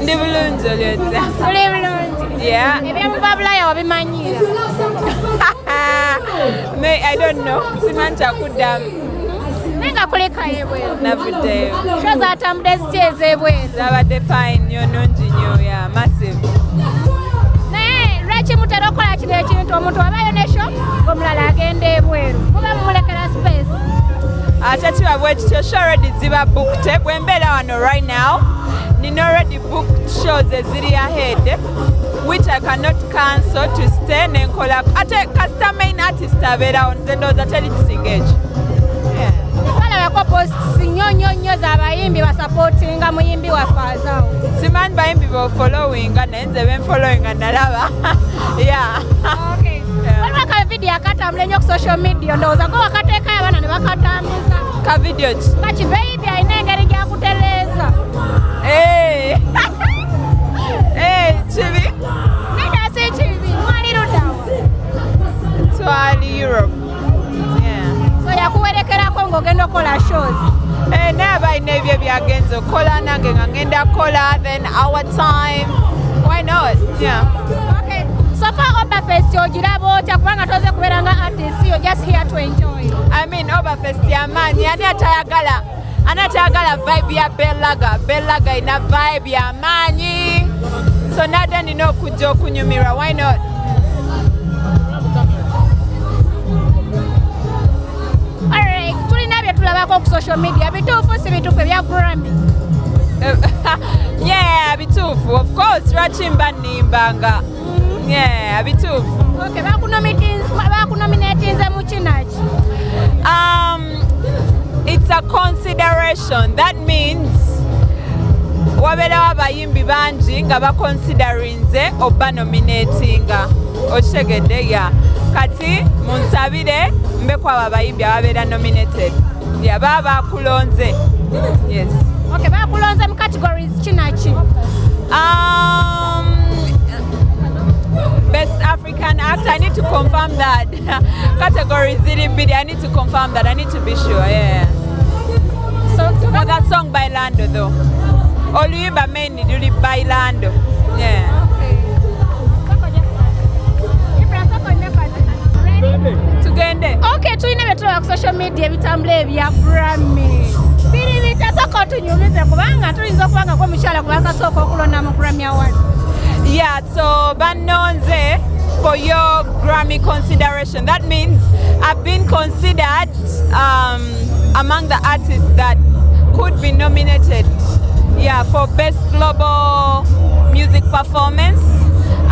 Ndi bulungi olyotya. Tuli bulungi. Yeah. Ebyamuva Bulaya wabimanyira. I don't know. Simanyi kyakuddamu. Nenga kulekayo ebweru. Navuddeyo. Show zatambudde ziki ez'ebweru. Zabadde fine nnyo nnungi nnyo, yeah, massive. Naye lwaki mutera okukola kino ekintu omuntu wabayo ne show ng'omulala agenda ebweru? Muba mumulekera space. Ate kiba bwe kityo, show already ziba booked. Bwe mbeera wano right now, nina already booked shows eziri ahead, which I cannot cancel to stay nenkola. Ate kasita main artist abeerawo nze ndowooza teri kisinga ekyo. Twalabako posts nnyo z'abayimbi basapootinga muyimbi waffe azaawo. Simanyi bayimbi followinga naye nze benfollowinga nalaba. Yeah. Okay. Waliwo aka video akatambula ennyo ku social media ndowooza go wakateekayo abaana ne bakatambuza. Ka video ki? Nga kibeeyibi alina engeri gy'akutereeza. Kibi? Nedda si kibi, mwali luddawa. Twali Europe. Yeah. So yakuwerekerako ng'ogenda okukola shows. Naye abalina ebyo byagenza okukola nange nga ngenda kukola, then our time. Why not? Yeah. Okay. So far Oberfest ogiraba otya kubanga toze kubeera nga artist, you're just here to enjoy. I mean Oberfest y'amaanyi, ani atayagala vibe ya Bellaga. Bellaga ina vibe y'amaanyi. So nadda nina okujja okunyumirwa. Why not? Alright, tulina bye tulabako ku social media bituufu si bituufu ebya Grammy. Yeah, bituufu. Of course, lwaki mba nnimbanga. Yeah, bituufu. Okay, bakunominatinze mu kinaki? It's a consideration. That means wabeerawo abayimbi bangi nga baconsiderinze oba nominatinga. Okitegedde ya. Kati munsabire mbeku abo abayimbi ababeera nominated. Yeah, baba bakulonze. Yes. Okay, bakulonze mu categories kinaki? Best African act. I need to confirm that. Categories ziri bidi. I need to confirm that. I need to be sure. Yeah. So for that song Bailando though. Oluyimba mainly luli Bailando. Yeah. Tugende. Okay, tulina bye tulaba ku social media ebitambula ebya Grammy. Biri bitasooka otunyumize kubanga tuyinza okubanga ko mukyala kubanga kasooka okulonda mu Grammy Awards. Yeah, so banonze for your Grammy consideration. That means I've been considered among the artists that could be nominated. Yeah, for Best Global Music Performance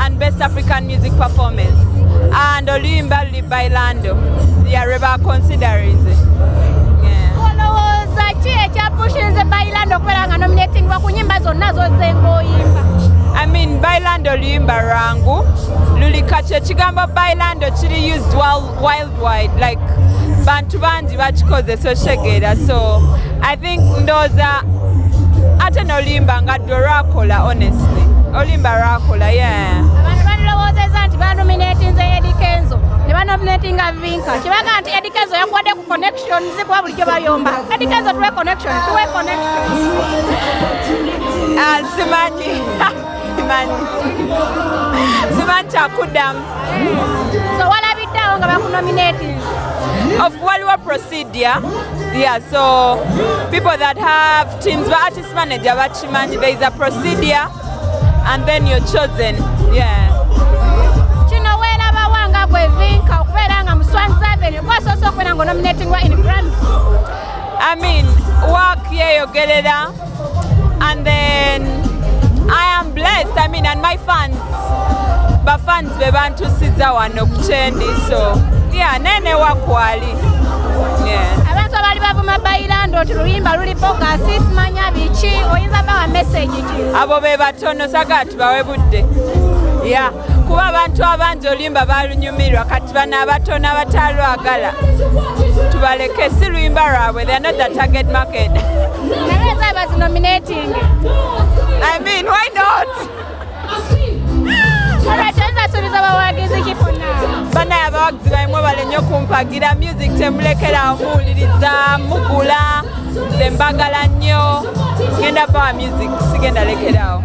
and Best African Music Performance. And Oluyimba Luli Bailando. Yeah, Reba considering it. Yeah. Olowooza ki ekyapushinze Bailando okubeera nga nominatingwa ku nnyimba zonna z'ozzenga oyimba? I mean, Bailando Oluyimba lwangu luli kati ekigambo Bailando kiri used worldwide, like bantu bangi bakikoze so kitegeera. So I think ndowooza ate n'oluyimba nga ddwe lwakola, honestly oluyimba lwakola. Yeah. Abantu bandirowoozezza nti banominatinze Eddie Kenzo ne banominatinga Vinka. Kibaga nti Eddie Kenzo yakuwadde ku connections kuba bulijjo bayomba. Eddie Kenzo tuwe connection. Simanyi. Simanyi kyakuddamu. So walabiddeawo nga bakunominating? Waliwo procedure. Yeah, so people that have teams, but artist manager, there is a procedure and then you're chosen. Yeah. Kino weeraba wanga gwe Vinka okubeera nga muswanyiza Avenue gwasoose okubeera nga nominatingwa in Grammy. I mean, work yeyogerera and then I am blessed. I mean, and my fans be bantusiza wano ku Kyendi, so yeah, nene wakwali. Yeah. Abantu abali bavuma Bailando nti luyimba luli boga simanya biki oyinza bawa message ki? Abo be batono sagati bawe budde. Yeah. Kuba abantu abangi oluyimba balunyumirwa kati bana abatono abatalwagala tubaleke si luyimba lwabwe. They are not the target market. Naweza bazi nominating. I mean, why not? Bana abawagizi baimwe balenyo kumpagira music temulekera muwuliriza mugula nze mbagala nnyo ngenda bawa music sigenda lekerawo.